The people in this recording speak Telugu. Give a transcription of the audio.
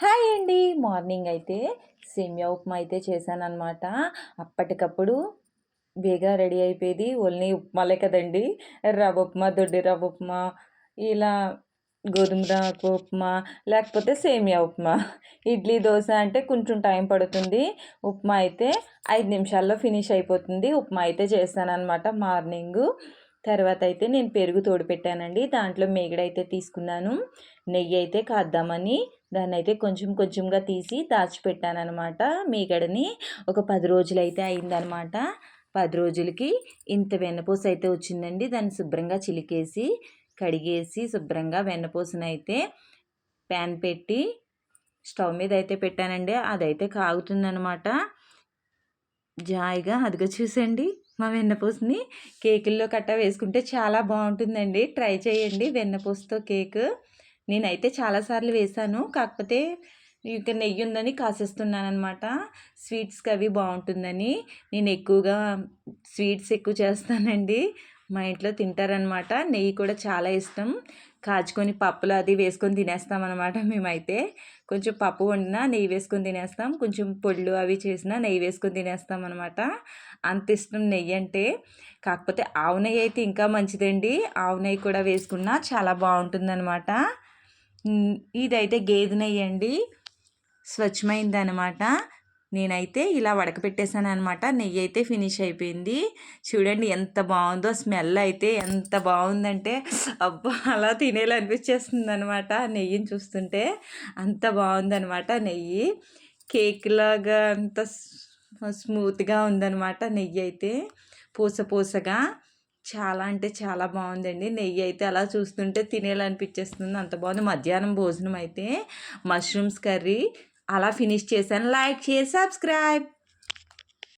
హాయ్ అండి. మార్నింగ్ అయితే సేమియా ఉప్మా అయితే చేశాననమాట. అప్పటికప్పుడు బేగా రెడీ అయిపోయేది. ఓన్లీ ఉప్మాలే కదండీ! రవ్వ ఉప్మా, దొడ్డి రవ్వ ఉప్మా, ఇలా గోధుమ రవ్వ ఉప్మా, లేకపోతే సేమియా ఉప్మా. ఇడ్లీ, దోస అంటే కొంచెం టైం పడుతుంది. ఉప్మా అయితే 5 నిమిషాల్లో ఫినిష్ అయిపోతుంది. ఉప్మా అయితే చేశాననమాట మార్నింగు. తర్వాతయితే నేను పెరుగు తోడుపెట్టానండి. దాంట్లో మీగడైతే తీసుకున్నాను. నెయ్యి అయితే కాద్దామని దాన్నయితే కొంచెం కొంచెంగా తీసి దాచిపెట్టాననమాట మీగడని. ఒక 10 రోజులైతే అయిందనమాట. 10 రోజులకి ఇంత వెన్నపూస అయితే వచ్చిందండి. దాన్ని శుభ్రంగా చిలికేసి, కడిగేసి శుభ్రంగా వెన్నపూసనైతే ప్యాన్ పెట్టి స్టవ్ మీద అయితే పెట్టానండి. అదైతే కాగుతుందనమాట. జాయిగా అదిగో చూసండి మా వెన్నపూసని కేకుల్లో కట్టా వేసుకుంటే చాలా బాగుంటుందండి. ట్రై చేయండి వెన్నపూసతో కేకు. నేనైతే చాలాసార్లు వేశాను. కాకపోతే ఇక నెయ్యి ఉందని కాసేస్తున్నానమాట. స్వీట్స్కి అవి బాగుంటుందని. నేను ఎక్కువగా స్వీట్స్ ఎక్కువ చేస్తానండి. మా ఇంట్లో తింటారనమాట. నెయ్యి కూడా చాలా ఇష్టం. కాచుకొని పప్పులు అది వేసుకొని తినేస్తామన్నమాట మేమైతే. కొంచెం పప్పు వండినా నెయ్యి వేసుకొని తినేస్తాం. కొంచెం పొళ్ళు అవి చేసినా నెయ్యి వేసుకొని తినేస్తాం అనమాట. అంత ఇష్టం నెయ్యి అంటే. కాకపోతే ఆవు నెయ్యి అయితే ఇంకా మంచిదండి. ఆవు నెయ్యి కూడా వేసుకున్నా చాలా బాగుంటుందన్నమాట. ఇదైతే గేదె నెయ్యి అండి. స్వచ్ఛమైందనమాట. నేనైతే ఇలా వడకపెట్టేసాను అనమాట. నెయ్యి అయితే ఫినిష్ అయిపోయింది. చూడండి ఎంత బాగుందో. స్మెల్ అయితే ఎంత బాగుందంటే అబ్బా అలా తినేయాలనిపించేస్తుంది అనమాట. నెయ్యిని చూస్తుంటే అంత బాగుందనమాట నెయ్యి. కేక్ లాగా అంత స్మూత్గా ఉందనమాట నెయ్యి అయితే. పూస పూసగా చాలా అంటే చాలా బాగుందండి. నెయ్యి అయితే అలా చూస్తుంటే తినేయాలనిపించేస్తుంది. అంత బాగుంది. మధ్యాహ్నం భోజనం అయితే మష్రూమ్స్ కర్రీ అలా ఫినిష్ చేశాను. Like, share, subscribe.